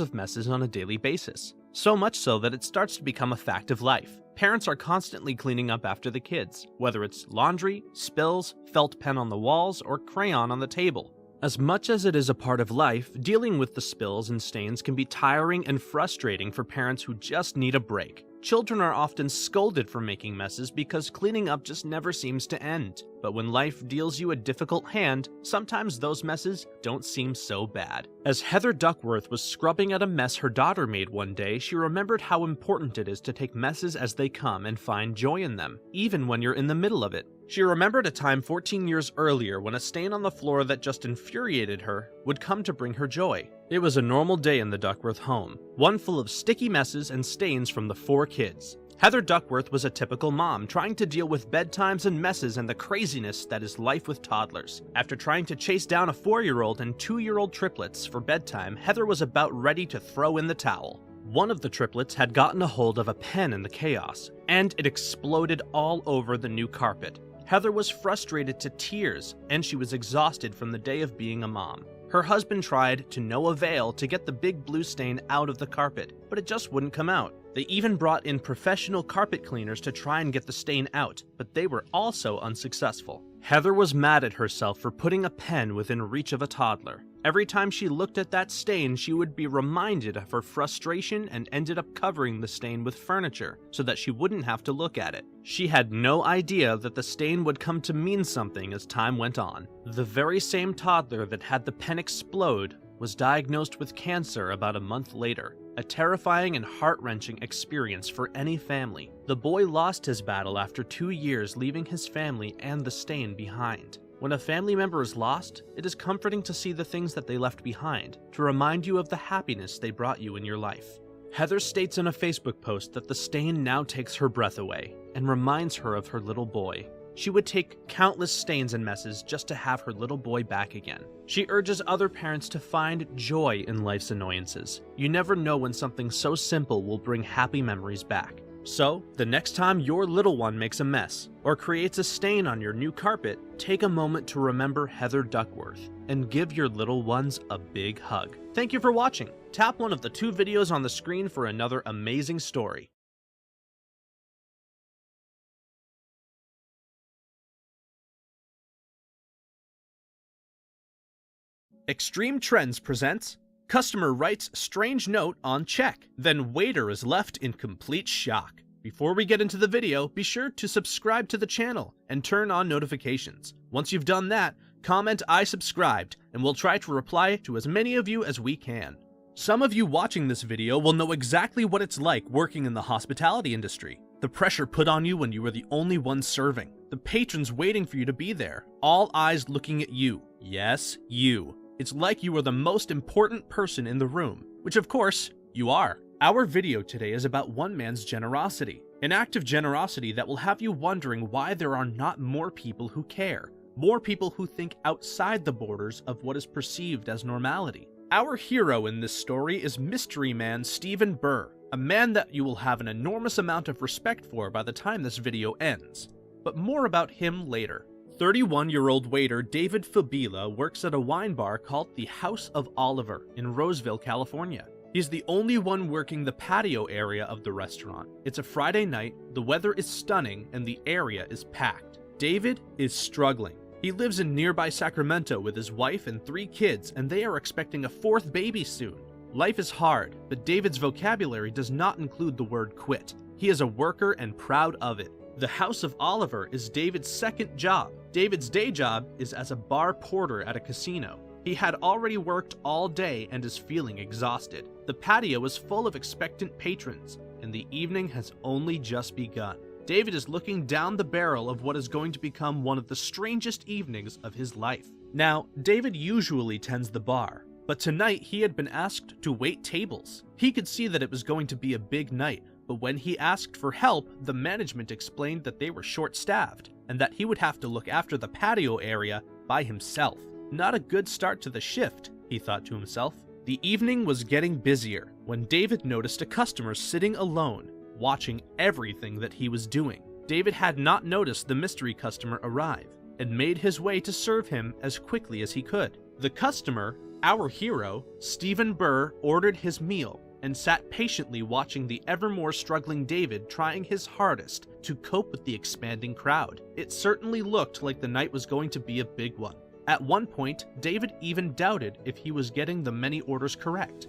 of messes on a daily basis. So much so that it starts to become a fact of life. Parents are constantly cleaning up after the kids, whether it's laundry, spills, felt pen on the walls, or crayon on the table. As much as it is a part of life, dealing with the spills and stains can be tiring and frustrating for parents who just need a break. Children are often scolded for making messes because cleaning up just never seems to end. But when life deals you a difficult hand, sometimes those messes don't seem so bad. As Heather Duckworth was scrubbing at a mess her daughter made one day, she remembered how important it is to take messes as they come and find joy in them, even when you're in the middle of it. She remembered a time 14 years earlier when a stain on the floor that just infuriated her would come to bring her joy. It was a normal day in the Duckworth home, one full of sticky messes and stains from the 4 kids. Heather Duckworth was a typical mom, trying to deal with bedtimes and messes and the craziness that is life with toddlers. After trying to chase down a 4-year-old and 2-year-old triplets for bedtime, Heather was about ready to throw in the towel. One of the triplets had gotten a hold of a pen in the chaos, and it exploded all over the new carpet. Heather was frustrated to tears, and she was exhausted from the day of being a mom. Her husband tried, to no avail, to get the big blue stain out of the carpet, but it just wouldn't come out. They even brought in professional carpet cleaners to try and get the stain out, but they were also unsuccessful. Heather was mad at herself for putting a pen within reach of a toddler. Every time she looked at that stain, she would be reminded of her frustration and ended up covering the stain with furniture so that she wouldn't have to look at it. She had no idea that the stain would come to mean something as time went on. The very same toddler that had the pen explode was diagnosed with cancer about a month later. A terrifying and heart-wrenching experience for any family. The boy lost his battle after 2 years, leaving his family and the stain behind. When a family member is lost, it is comforting to see the things that they left behind, to remind you of the happiness they brought you in your life. Heather states in a Facebook post that the stain now takes her breath away, and reminds her of her little boy. She would take countless stains and messes just to have her little boy back again. She urges other parents to find joy in life's annoyances. You never know when something so simple will bring happy memories back. So, the next time your little one makes a mess, or creates a stain on your new carpet, take a moment to remember Heather Duckworth, and give your little ones a big hug. Thank you for watching. Tap one of the 2 videos on the screen for another amazing story. Extreme Trends presents Customer Writes Strange Note on Check, then Waiter is Left in Complete Shock. Before we get into the video, be sure to subscribe to the channel and turn on notifications. Once you've done that, comment "I subscribed" and we'll try to reply to as many of you as we can. Some of you watching this video will know exactly what it's like working in the hospitality industry. The pressure put on you when you were the only one serving. The patrons waiting for you to be there. All eyes looking at you. Yes, you. It's like you are the most important person in the room, which of course, you are. Our video today is about one man's generosity, an act of generosity that will have you wondering why there are not more people who care, more people who think outside the borders of what is perceived as normality. Our hero in this story is mystery man Stephen Burr, a man that you will have an enormous amount of respect for by the time this video ends. But more about him later. 31-year-old waiter David Fabila works at a wine bar called the House of Oliver in Roseville, California. He's the only one working the patio area of the restaurant. It's a Friday night, the weather is stunning, and the area is packed. David is struggling. He lives in nearby Sacramento with his wife and 3 kids, and they are expecting a 4th baby soon. Life is hard, but David's vocabulary does not include the word quit. He is a worker and proud of it. The House of Oliver is David's second job. David's day job is as a bar porter at a casino. He had already worked all day and is feeling exhausted. The patio is full of expectant patrons, and the evening has only just begun. David is looking down the barrel of what is going to become one of the strangest evenings of his life. Now, David usually tends the bar, but tonight he had been asked to wait tables. He could see that it was going to be a big night, but when he asked for help, the management explained that they were short-staffed, and that he would have to look after the patio area by himself. Not a good start to the shift, he thought to himself. The evening was getting busier when David noticed a customer sitting alone, watching everything that he was doing. David had not noticed the mystery customer arrive, and made his way to serve him as quickly as he could. The customer, Our hero, Stephen Burr, ordered his meal and sat patiently watching the ever more struggling David trying his hardest to cope with the expanding crowd. It certainly looked like the night was going to be a big one. At one point, David even doubted if he was getting the many orders correct.